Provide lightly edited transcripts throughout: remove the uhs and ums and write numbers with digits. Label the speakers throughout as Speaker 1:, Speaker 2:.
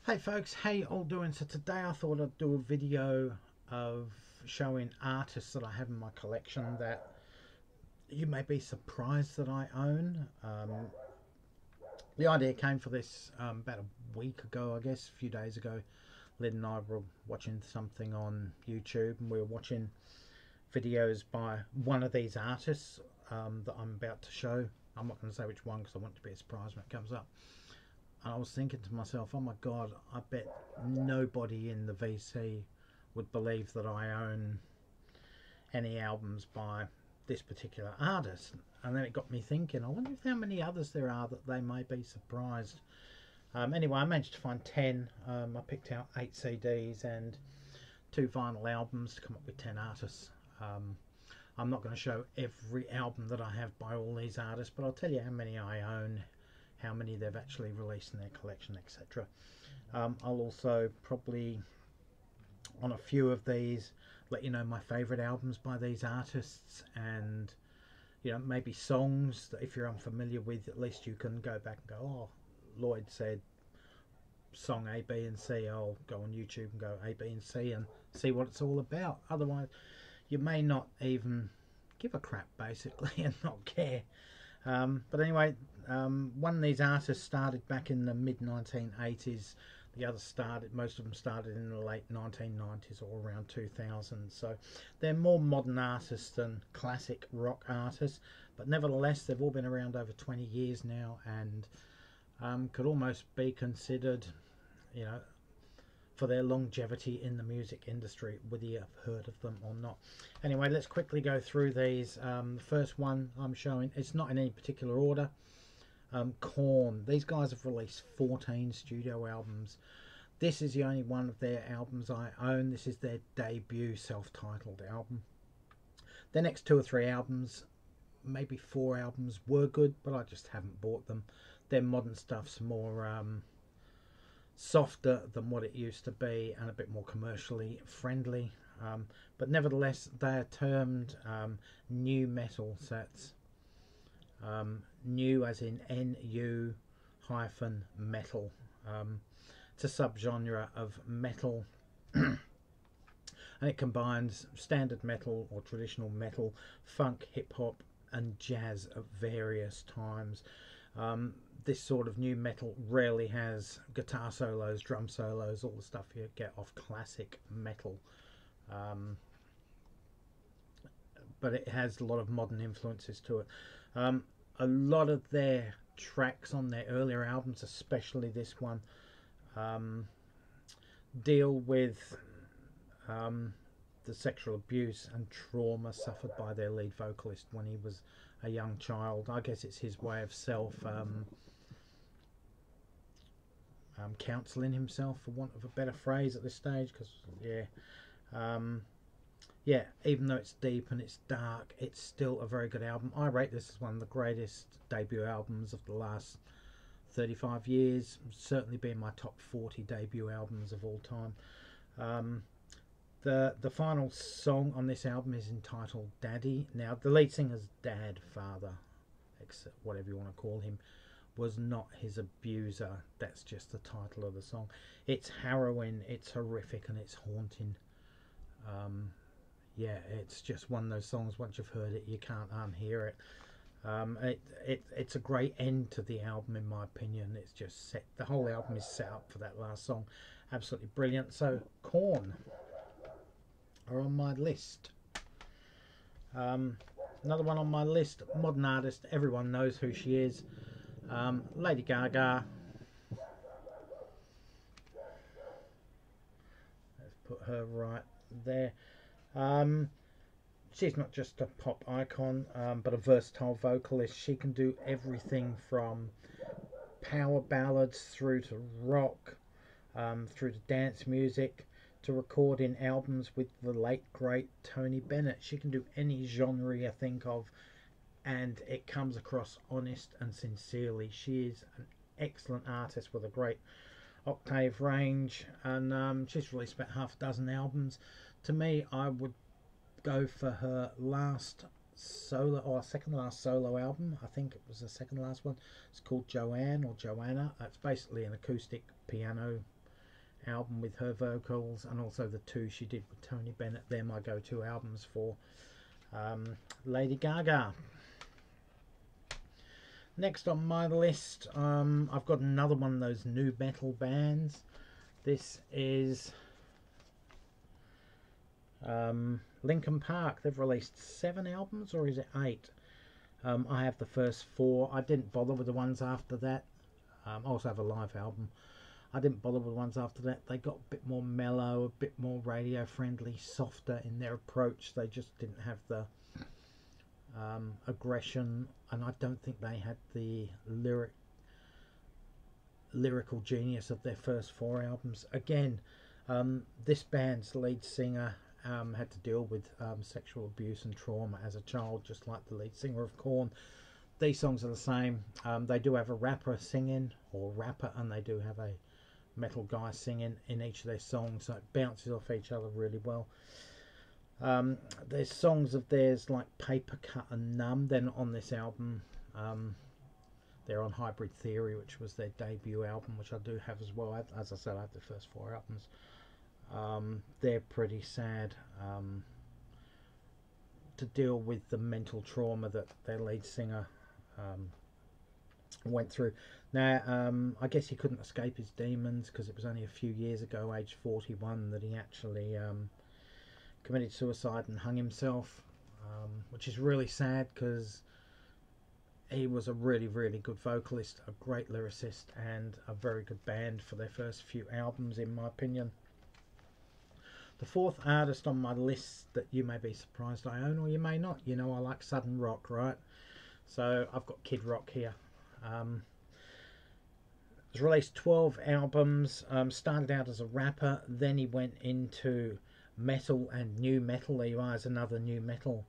Speaker 1: Hey folks, how you all doing? So today I thought I'd do a video of showing artists that I have in my collection that you may be surprised that I own. The idea came for this about a week ago, I guess, a few days ago. Lynn and I were watching something on YouTube and we were watching videos by one of these artists that I'm about to show. I'm not going to say which one because I want it to be a surprise when it comes up. And I was thinking to myself, oh my god, I bet nobody in the VC would believe that I own any albums by this particular artist. And then it got me thinking, I wonder if how many others there are that they may be surprised. Anyway, I managed to find 10. I picked out 8 CDs and 2 vinyl albums to come up with 10 artists. I'm not going to show every album that I have by all these artists, but I'll tell you how many I own, how many they've actually released in their collection, etc. I'll also probably, on a few of these, let you know my favourite albums by these artists, and maybe songs that if you're unfamiliar with, at least you can go back and go, oh, Lloyd said song A, B and C. I'll go on YouTube and go A, B and C and see what it's all about. Otherwise you may not even give a crap basically and not care. But anyway, one of these artists started back in the mid 1980s. The others started, most of them started in the late 1990s or around 2000. So they're more modern artists than classic rock artists. But nevertheless, they've all been around over 20 years now and could almost be considered, for their longevity in the music industry, whether you have heard of them or not. Anyway, let's quickly go through these. The first one I'm showing, it's not in any particular order. Korn. These guys have released 14 studio albums. This is the only one of their albums I own. This is their debut self-titled album. Their next 2 or 3 albums, maybe 4 albums, were good, but I just haven't bought them. Their modern stuff's more softer than what it used to be and a bit more commercially friendly, but nevertheless they are termed new metal sets. New as in NU hyphen metal. It's a subgenre of metal and it combines standard metal or traditional metal, funk, hip-hop and jazz at various times. This sort of new metal rarely has guitar solos, drum solos, all the stuff you get off classic metal. But it has a lot of modern influences to it. A lot of their tracks on their earlier albums, especially this one, deal with the sexual abuse and trauma suffered by their lead vocalist when he was a young child. I guess it's his way of counselling himself, for want of a better phrase at this stage, because even though it's deep and it's dark, it's still a very good album. I rate this as one of the greatest debut albums of the last 35 years, certainly being my top 40 debut albums of all time. The final song on this album is entitled Daddy. Now the lead singer's dad, father, except whatever you want to call him, was not his abuser. That's just the title of the song. It's harrowing, it's horrific and it's haunting. It's just one of those songs, once you've heard it you can't unhear it. It's a great end to the album in my opinion. It's just set, the whole album is set up for that last song. Absolutely brilliant. So Korn are on my list. Another one on my list, modern artist, everyone knows who she is, Lady Gaga. Let's put her right there. She's not just a pop icon, but a versatile vocalist. She can do everything from power ballads through to rock, through to dance music, to recording albums with the late great Tony Bennett. She can do any genre you think of and it comes across honest and sincerely. She is an excellent artist with a great octave range, and she's released about half a dozen albums. To me, I would go for her last solo, or second last solo album. I think it was the second last one. It's called Joanne or Joanna. It's basically an acoustic piano album with her vocals, and also the two she did with Tony Bennett. They're my go-to albums for Lady Gaga. Next on my list, I've got another one of those new metal bands. This is Linkin Park. They've released 7 albums, or is it 8? I have the first 4. I didn't bother with the ones after that. I also have a live album. I didn't bother with the ones after that. They got a bit more mellow, a bit more radio friendly, softer in their approach. They just didn't have the aggression, and I don't think they had the lyrical genius of their first 4 albums. Again, this band's lead singer had to deal with sexual abuse and trauma as a child, just like the lead singer of Korn. These songs are the same. They do have a rapper singing, or rapper, and they do have a metal guy singing in each of their songs, so it bounces off each other really well. There's songs of theirs like Paper Cut and Numb. They're not on this album. They're on Hybrid Theory, which was their debut album, which I do have as well. As I said, I have the first 4 albums. They're pretty sad to deal with the mental trauma that their lead singer went through. Now, I guess he couldn't escape his demons, because it was only a few years ago, age 41, that he actually committed suicide and hung himself, which is really sad, because he was a really, really good vocalist, a great lyricist, and a very good band for their first few albums, in my opinion. The 4th artist on my list that you may be surprised I own, or you may not. You know, I like Southern rock, right? So I've got Kid Rock here. He's released 12 albums. Started out as a rapper, then he went into metal and new metal. There you are, as another new metal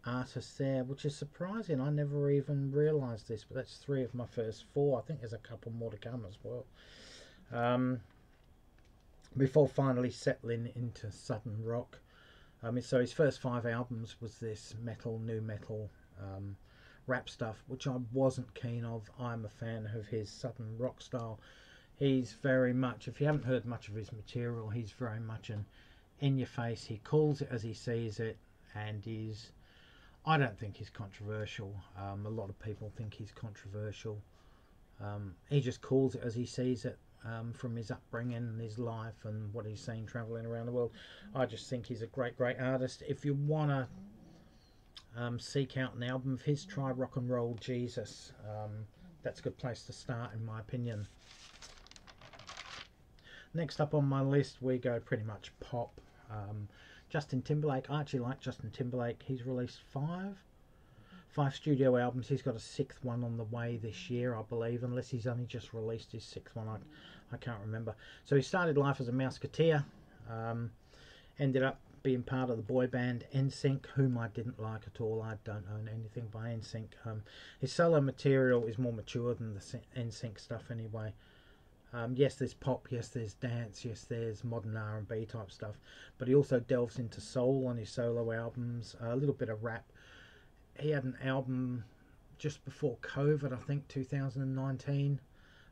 Speaker 1: artist there, which is surprising. I never even realised this, but that's 3 of my first 4. I think there's a couple more to come as well. Before finally settling into Southern rock. So his first 5 albums was this metal, new metal, rap stuff, which I wasn't keen of. I'm a fan of his Southern rock style. He's very much, if you haven't heard much of his material, he's very much an in-your-face. He calls it as he sees it, and I don't think he's controversial. A lot of people think he's controversial. He just calls it as he sees it, from his upbringing and his life and what he's seen travelling around the world. I just think he's a great, great artist. If you want to seek out an album of his, try Rock and Roll Jesus. That's a good place to start, in my opinion. Next up on my list, we go pretty much pop. Justin Timberlake. I actually like Justin Timberlake. He's released 5 studio albums. He's got a 6th one on the way this year, I believe, unless he's only just released his 6th one. I can't remember. So he started life as a Mouseketeer, ended up being part of the boy band NSYNC, whom I didn't like at all. I don't own anything by NSYNC. His solo material is more mature than the NSYNC stuff anyway. Yes, there's pop, yes, there's dance, yes, there's modern R&B type stuff, but he also delves into soul on his solo albums, a little bit of rap. He had an album just before COVID, I think 2019,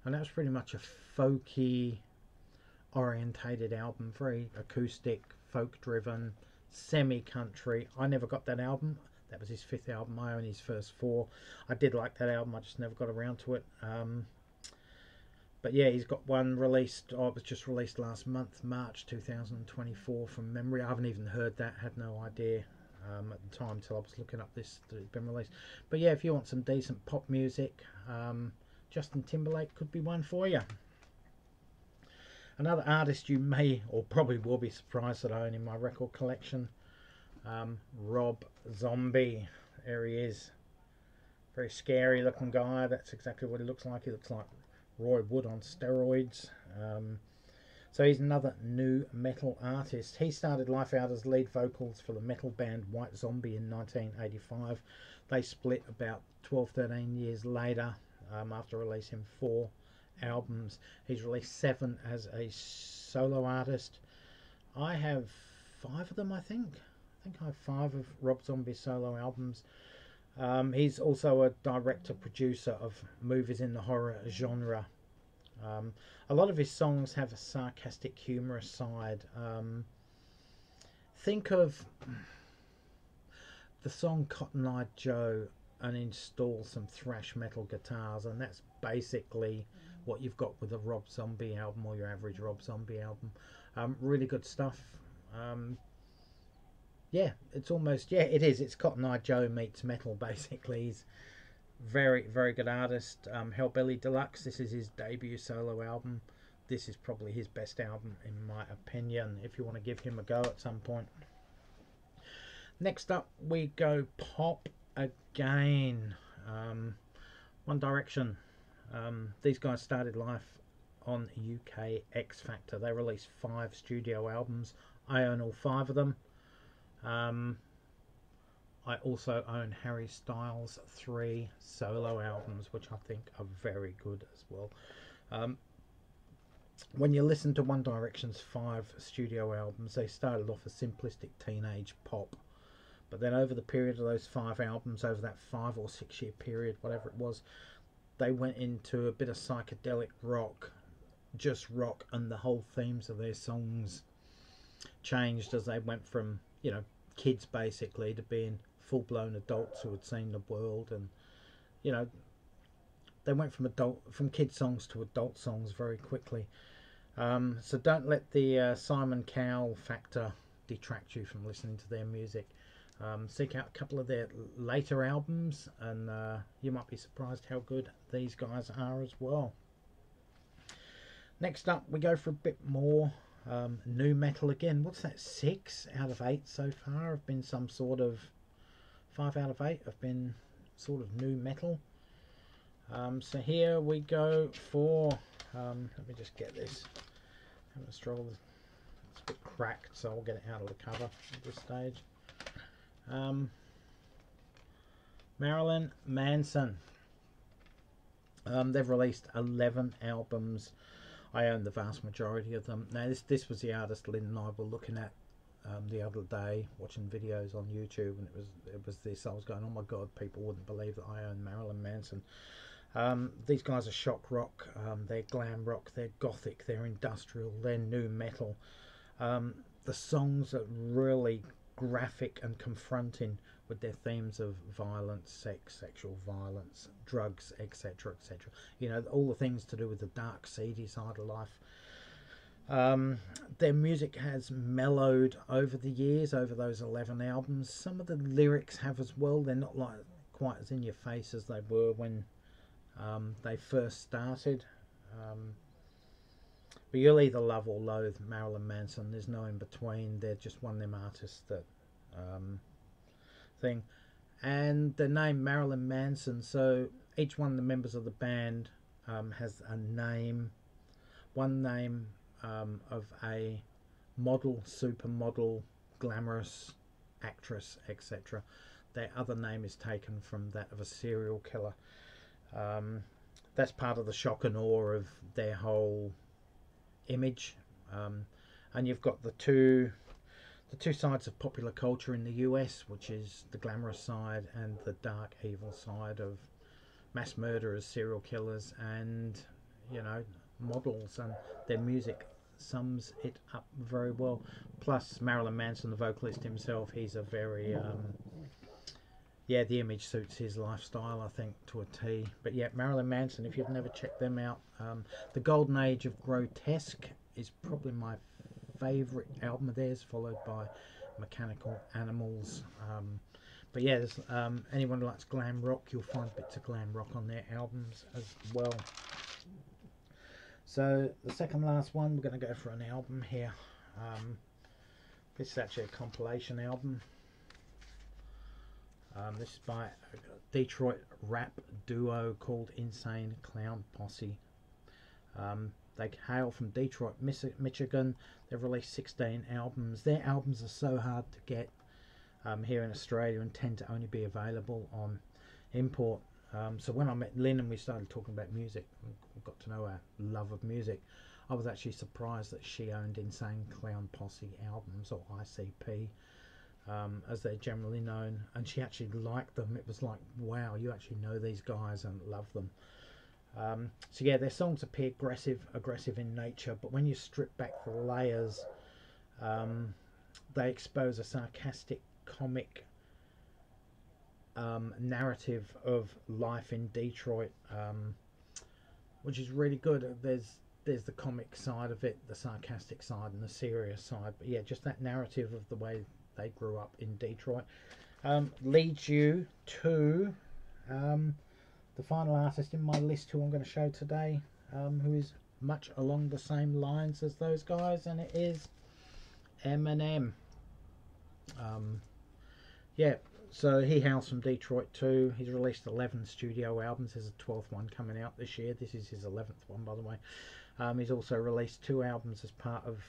Speaker 1: and that was pretty much a folky orientated album, very acoustic, folk driven, semi-country. I never got that album. That was his 5th album. I own his first 4. I did like that album, I just never got around to it. But yeah, he's got one released, it was just released last month, March 2024, from memory. I haven't even heard that, had no idea at the time till I was looking up this that it's been released. But yeah, if you want some decent pop music, Justin Timberlake could be one for you. Another artist you may or probably will be surprised that I own in my record collection, Rob Zombie. There he is. Very scary looking guy. That's exactly what he looks like. He looks like Roy Wood on steroids. So he's another new metal artist. He started life out as lead vocals for the metal band White Zombie in 1985. They split about 12-13 years later, after releasing 4 albums. He's released 7 as a solo artist. I have 5 of them, I think. I have 5 of Rob Zombie's solo albums. He's also a director producer of movies in the horror genre, A lot of his songs have a sarcastic, humorous side. Think of the song Cotton Eye Joe and install some thrash metal guitars, and that's basically what you've got with a Rob Zombie album or your average Rob Zombie album. Really good stuff. Yeah, it's almost, yeah, it is. It's Cotton Eye Joe meets metal, basically. He's very, very good artist. Hellbilly Deluxe, this is his debut solo album. This is probably his best album, in my opinion, if you want to give him a go at some point. Next up, we go pop again. One Direction. These guys started life on UK X Factor. They released 5 studio albums. I own all 5 of them. I also own Harry Styles' 3 solo albums, which I think are very good as well. When you listen to One Direction's 5 studio albums, they started off as simplistic teenage pop, but then over the period of those 5 albums, over that 5 or 6 year period, whatever it was, they went into a bit of psychedelic rock, just rock, and the whole themes of their songs changed as they went from, you know, kids basically to being full-blown adults who had seen the world. And, you know, they went from kid songs to adult songs very quickly. So don't let the Simon Cowell factor detract you from listening to their music. Seek out a couple of their later albums, and you might be surprised how good these guys are as well. Next up, we go for a bit more new metal again. What's that, 6 out of 8 so far have been some sort of 5 out of 8 have been sort of new metal. So here we go for let me just get this. Having a struggle, it's a bit cracked, so I'll get it out of the cover at this stage. Marilyn Manson. They've released 11 albums. I own the vast majority of them. Now this was the artist Lynn and I were looking at the other day, watching videos on YouTube, and it was this. I was going, oh my god, people wouldn't believe that I own Marilyn Manson. These guys are shock rock, they're glam rock, they're gothic, they're industrial, they're new metal. The songs are really graphic and confronting with their themes of violence, sex, sexual violence, drugs, etc., etc. You know, all the things to do with the dark, seedy side of life. Their music has mellowed over the years, over those 11 albums. Some of the lyrics have as well. They're not like quite as in your face as they were when they first started. But you'll either love or loathe Marilyn Manson. There's no in between. They're just one of them artists that thing. And the name Marilyn Manson, so each one of the members of the band has a name. One name of a model, supermodel, glamorous actress, etc. Their other name is taken from that of a serial killer. That's part of the shock and awe of their whole image. And you've got the two sides of popular culture in the US, which is the glamorous side and the dark, evil side of mass murderers, serial killers, and, you know, models. And their music sums it up very well. Plus Marilyn Manson, the vocalist himself, he's a very yeah, the image suits his lifestyle, I think, to a T. But yeah, Marilyn Manson, if you've never checked them out, The Golden Age of Grotesque is probably my favourite album of theirs, followed by Mechanical Animals. But yeah, there's, anyone who likes glam rock, you'll find bits of glam rock on their albums as well. So the second last one, we're going to go for an album here. This is actually a compilation album. This is by a Detroit rap duo called Insane Clown Posse. They hail from Detroit, Michigan. They've released 16 albums. Their albums are so hard to get here in Australia and tend to only be available on import. So when I met Lynn and we started talking about music, we got to know our love of music, I was actually surprised that she owned Insane Clown Posse albums, or ICP, as they're generally known, and she actually liked them. It was like, wow, you actually know these guys and love them. So yeah, their songs appear aggressive in nature, but when you strip back the layers, they expose a sarcastic, comic narrative of life in Detroit, which is really good. There's the comic side of it, the sarcastic side, and the serious side. But yeah, just that narrative of the way they grew up in Detroit leads you to the final artist in my list, who I'm going to show today, who is much along the same lines as those guys, and it is Eminem. Yeah, so he hails from Detroit too. He's released 11 studio albums. There's a 12th one coming out this year. This is his 11th one, by the way. He's also released 2 albums as part of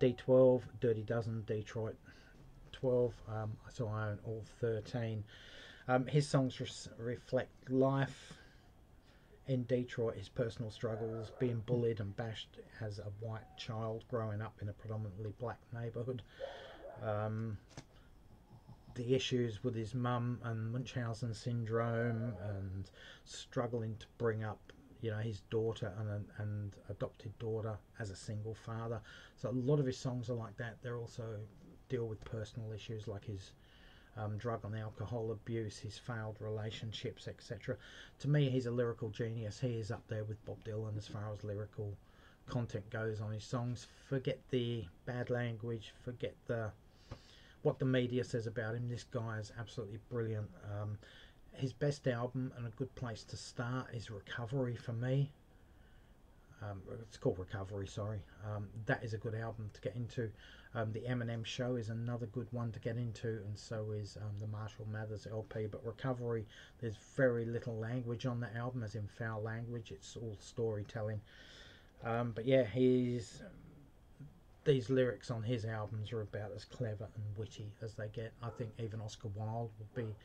Speaker 1: D12, Dirty Dozen, Detroit 12. So I own all 13. His songs reflect life in Detroit, his personal struggles, being bullied and bashed as a white child growing up in a predominantly black neighborhood. The issues with his mum and Munchausen syndrome, and struggling to bring up, his daughter and adopted daughter as a single father. So a lot of his songs are like that. They also deal with personal issues like his drug and alcohol abuse, his failed relationships, etc. To me, he's a lyrical genius. He is up there with Bob Dylan as far as lyrical content goes on his songs. Forget the bad language, forget what the media says about him. This guy is absolutely brilliant. His best album, and a good place to start, is Recovery for me. It's called Recovery, sorry. That is a good album to get into. The Eminem Show is another good one to get into, and so is the Marshall Mathers LP. But Recovery, there's very little language on the album, as in foul language. It's all storytelling. But yeah, these lyrics on his albums are about as clever and witty as they get. I think even Oscar Wilde would be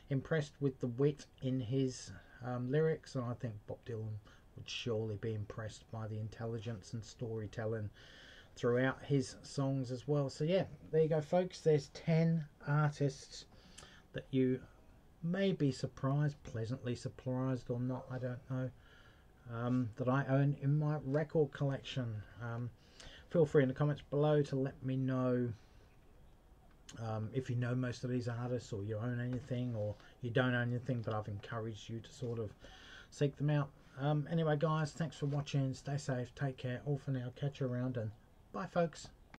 Speaker 1: impressed with the wit in his lyrics, and I think Bob Dylan would surely be impressed by the intelligence and storytelling throughout his songs as well. So yeah, there you go, folks. There's 10 artists that you may be surprised, pleasantly surprised or not, I don't know, that I own in my record collection. Feel free in the comments below to let me know if you know most of these artists, or you own anything, or you don't own anything, but I've encouraged you to sort of seek them out. Anyway guys, thanks for watching. Stay safe, take care, all for now, catch you around, and bye folks.